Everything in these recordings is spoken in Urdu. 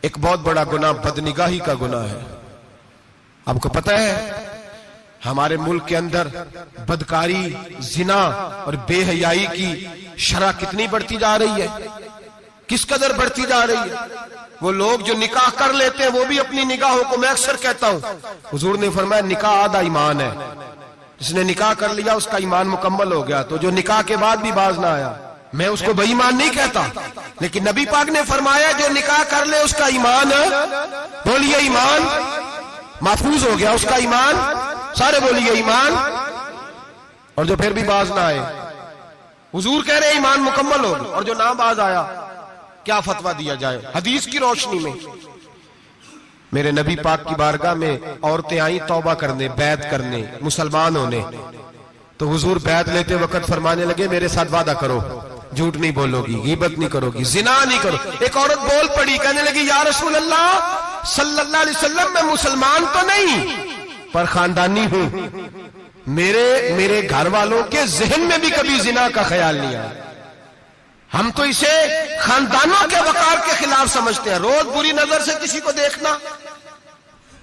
ایک بہت بڑا گناہ بدنگاہی کا گناہ ہے. آپ کو پتہ ہے ہمارے ملک کے اندر بدکاری، زنا اور بے حیائی کی شرح کتنی بڑھتی جا رہی ہے، کس قدر بڑھتی جا رہی ہے. وہ لوگ جو نکاح کر لیتے ہیں وہ بھی اپنی نگاہوں کو، میں اکثر کہتا ہوں، حضور نے فرمایا نکاح آدھا ایمان ہے. جس نے نکاح کر لیا اس کا ایمان مکمل ہو گیا. تو جو نکاح کے بعد بھی باز نہ آیا، میں اس کو بے ایمان نہیں کہتا، لیکن نبی پاک نے فرمایا جو نکاح کر لے اس کا ایمان، بولیے ایمان محفوظ ہو گیا، اس کا ایمان، سارے بولیے ایمان. اور جو پھر بھی باز نہ آئے، حضور کہہ رہے ایمان مکمل ہو گیا. اور جو نہ باز آیا کیا فتویٰ دیا جائے حدیث کی روشنی میں؟ میرے نبی پاک کی بارگاہ میں عورتیں آئیں توبہ کرنے، بیعت کرنے، مسلمان ہونے. تو حضور بیعت لیتے وقت فرمانے لگے میرے ساتھ وعدہ کرو، جھوٹ نہیں بولو گی، غیبت نہیں کرو گی، زنا نہیں کرو. ایک عورت بول پڑی، کہنے لگی یا رسول اللہ صلی اللہ علیہ وسلم میں مسلمان تو نہیں پر خاندانی ہوں، میرے گھر والوں کے ذہن میں بھی کبھی زنا کا خیال نہیں آیا. ہم تو اسے خاندانوں کے وقار کے خلاف سمجھتے ہیں. روز بری نظر سے کسی کو دیکھنا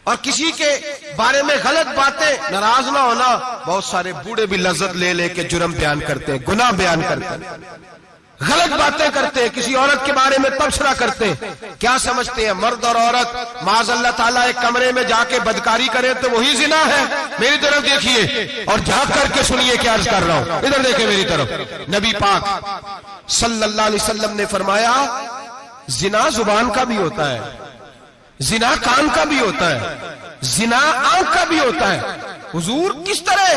اور کسی کے بارے میں غلط باتیں، ناراض نہ ہونا. بہت سارے بوڑھے بھی لذت لے لے کے جرم بیان کرتے ہیں، گناہ بیان کرتے ہیں، غلط باتیں کرتے ہیں، کسی عورت کے بارے میں تبصرہ کرتے ہیں. کیا سمجھتے ہیں مرد اور عورت معاذ اللہ تعالیٰ ایک کمرے میں جا کے بدکاری کرے تو وہی زنا ہے؟ میری طرف دیکھیے اور جھانک کر کے سنیے کیا عرض کر رہا ہوں، ادھر دیکھیں میری طرف. نبی پاک صلی اللہ علیہ وسلم نے فرمایا زنا زبان کا بھی ہوتا ہے، زنا کان کا بھی ہوتا ہے، زنا آنکھ کا بھی ہوتا ہے. حضور کس طرح؟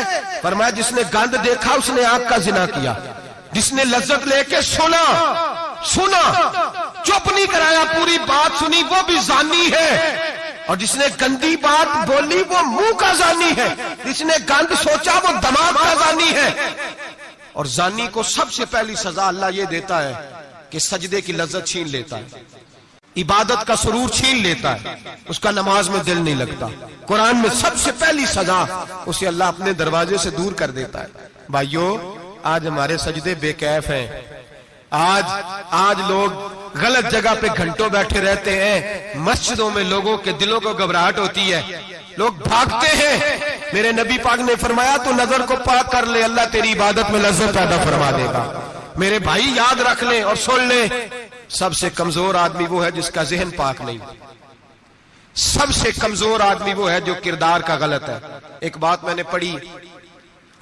فرمایا جس نے گند دیکھا اس نے آنکھ کا زنا کیا، جس نے لذت لے کے سنا چپ نہیں کرایا، پوری بات سنی، وہ بھی زانی ہے. اور جس نے گندی بات بولی وہ منہ کا زانی ہے، جس نے گند سوچا وہ دماغ کا زانی ہے. اور زانی کو سب سے پہلی سزا اللہ یہ دیتا ہے کہ سجدے کی لذت چھین لیتا ہے، عبادت کا سرور چھین لیتا ہے، اس کا نماز میں دل نہیں لگتا. قرآن میں سب سے پہلی سزا اسے اللہ اپنے دروازے سے دور کر دیتا ہے. بھائیو آج ہمارے سجدے بے کیف ہیں، آج لوگ غلط جگہ پہ گھنٹوں بیٹھے رہتے ہیں. مسجدوں میں لوگوں کے دلوں کو گھبراہٹ ہوتی ہے، لوگ بھاگتے ہیں. میرے نبی پاک نے فرمایا تو نظر کو پاک کر لے، اللہ تیری عبادت میں لذت پیدا فرما دے گا. میرے بھائی یاد رکھ لیں اور سن لیں، سب سے کمزور آدمی وہ ہے جس کا ذہن پاک نہیں. سب سے کمزور آدمی وہ ہے جو کردار کا غلط ہے. ایک بات میں نے پڑھی،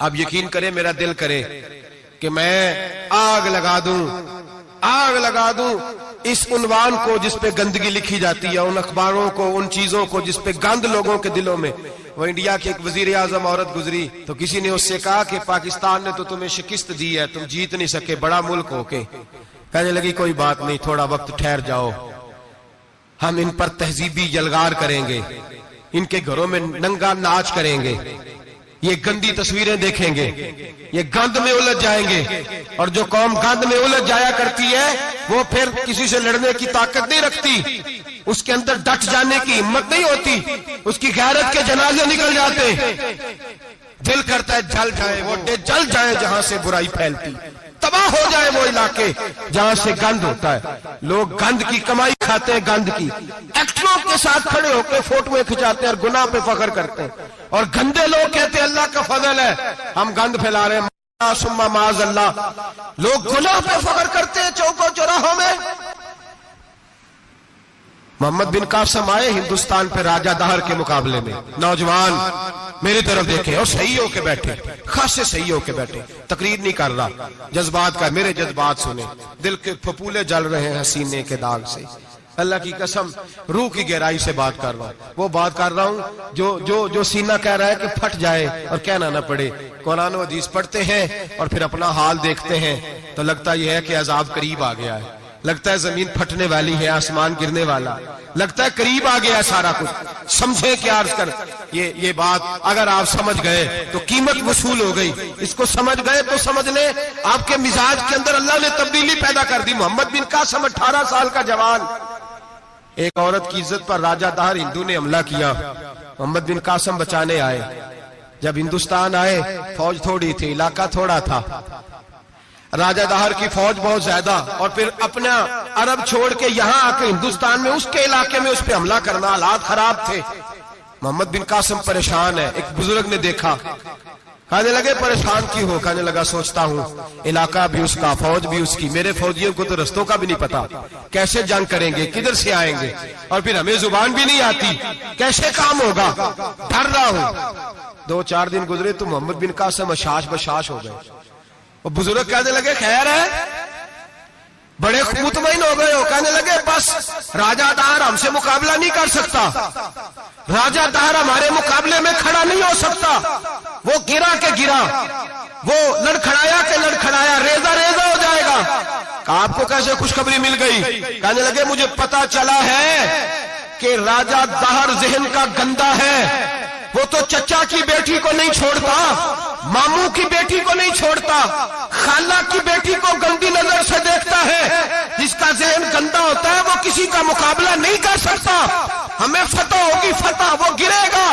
آپ یقین کریں میرا دل کرے کہ میں آگ لگا دوں اس عنوان کو جس پہ گندگی لکھی جاتی ہے، ان اخباروں کو، ان چیزوں کو جس پہ گند لوگوں کے دلوں میں. وہ انڈیا کی ایک وزیر اعظم عورت گزری تو کسی نے اس سے کہا کہ پاکستان نے تو تمہیں شکست دی ہے، تم جیت نہیں سکے بڑا ملک ہو کے. کہنے لگی کوئی بات نہیں، تھوڑا وقت ٹھہر جاؤ، ہم ان پر تہذیبی یلغار کریں گے، ان کے گھروں میں ننگا ناچ کریں گے، یہ گندی تصویریں دیکھیں گے، یہ گند میں الجھ جائیں گے. اور جو قوم گند میں الجھ جایا کرتی ہے وہ پھر کسی سے لڑنے کی طاقت نہیں رکھتی، اس کے اندر ڈٹ جانے کی ہمت نہیں ہوتی، اس کی غیرت کے جنازے نکل جاتے. دل کرتا ہے جل جائے وہ جل جائے جہاں سے برائی پھیلتی، تباہ ہو جائے وہ علاقے جہاں سے گند ہوتا ہے. لوگ گند کی کمائی کھاتے ہیں، گند کی ایکٹروں کے ساتھ کھڑے ہو کے فوٹویں کھچاتے ہیں اور گناہ پہ فخر کرتے ہیں. اور گندے لوگ کہتے ہیں اللہ کا فضل ہے ہم گند پھیلا رہے ہیں، ثم معاذ اللہ. لوگ گناہ پہ فخر کرتے ہیں چوکوں چوراہوں میں. محمد بن قاسم آئے ہندوستان پہ راجہ دہر کے مقابلے میں، نوجوان میری طرف دیکھیں اور صحیح ہو کے بیٹھے، خاصے صحیح ہو کے بیٹھے، تقریر نہیں کر رہا، جذبات کا. میرے جذبات سنیں، دل کے پھپولے جل رہے ہیں سینے کے داغ سے. اللہ کی قسم روح کی گہرائی سے بات کر رہا ہوں، وہ بات کر رہا ہوں جو سینہ کہہ رہا ہے کہ پھٹ جائے اور کہنا نہ پڑے. قرآن و حدیث پڑھتے ہیں اور پھر اپنا حال دیکھتے ہیں تو لگتا یہ ہے کہ عذاب قریب آ گیا ہے، لگتا ہے زمین پھٹنے والی ہے، آسمان گرنے والا، لگتا ہے قریب آ گیا سارا کچھ. سمجھے کیا عرض کر یہ بات اگر آپ سمجھ گئے تو قیمت وصول ہو گئی. اس کو سمجھ گئے تو سمجھ لیں آپ کے مزاج کے اندر اللہ نے تبدیلی پیدا کر دی. محمد بن قاسم 18 سال کا جوان، ایک عورت کی عزت پر راجہ دہر ہندو نے حملہ کیا، محمد بن قاسم بچانے آئے. جب ہندوستان آئے فوج تھوڑی تھی، علاقہ تھوڑا تھا، راجہ دہر کی فوج بہت زیادہ، اور پھر اپنا عرب چھوڑ کے یہاں آ کے ہندوستان میں اس کے علاقے میں اس پہ حملہ کرنا، حالات خراب تھے۔ محمد بن قاسم پریشان ہے۔ ایک بزرگ نے دیکھا، کہنے لگے پریشان کی ہو؟ کہنے لگا سوچتا ہوں علاقہ بھی اس کا، فوج بھی اس کی، میرے فوجیوں کو تو رستوں کا بھی نہیں پتا، کیسے جنگ کریں گے، کدھر سے آئیں گے، اور پھر ہمیں زبان بھی نہیں آتی، کیسے کام ہوگا، ڈر رہا ہوں۔ 2-4 دن گزرے تو محمد بن قاسم اشاش بشاش ہو گئے۔ وہ بزرگ کہنے لگے خیر ہے؟ بڑے مطمئن ہو گئے ہو؟ کہنے لگے بس راجہ دہر ہم سے مقابلہ نہیں کر سکتا، راجہ دہر ہمارے مقابلے میں کھڑا نہیں ہو سکتا، وہ گرا کے گرا، وہ لڑکھڑایا کے لڑکھڑایا، ریزہ ریزہ ہو جائے گا۔ آپ کو کیسے خوشخبری مل گئی؟ کہنے لگے مجھے پتا چلا ہے کہ راجہ دہر ذہن کا گندا ہے، وہ تو چچا کی بیٹی کو نہیں چھوڑتا، ماموں کی بیٹی کو نہیں چھوڑتا، خالہ کی بیٹی کو گندی نظر سے دیکھتا ہے۔ جس کا ذہن گندا ہوتا ہے وہ کسی کا مقابلہ نہیں کر سکتا، ہمیں فتح ہوگی، فتح، وہ گرے گا۔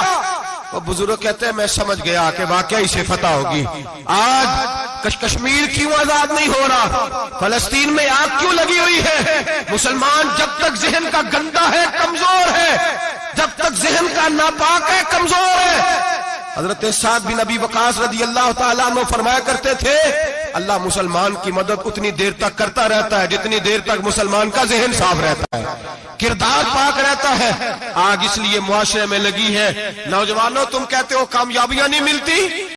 وہ بزرگ کہتے ہیں میں سمجھ گیا کہ واقعی سے فتح ہوگی۔ آج کشمیر کیوں آزاد نہیں ہو رہا؟ فلسطین میں آگ کیوں لگی ہوئی ہے؟ مسلمان جب تک ذہن کا گندا ہے کمزور ہے، جب تک ذہن کا ناپاک ہے کمزور ہے۔ حضرت سعد بن ابی وقاص رضی اللہ تعالیٰ عنہ فرمایا کرتے تھے اللہ مسلمان کی مدد اتنی دیر تک کرتا رہتا ہے جتنی دیر تک مسلمان کا ذہن صاف رہتا ہے، کردار پاک رہتا ہے۔ آگ اس لیے معاشرے میں لگی ہے، نوجوانوں تم کہتے ہو کامیابیاں نہیں ملتی،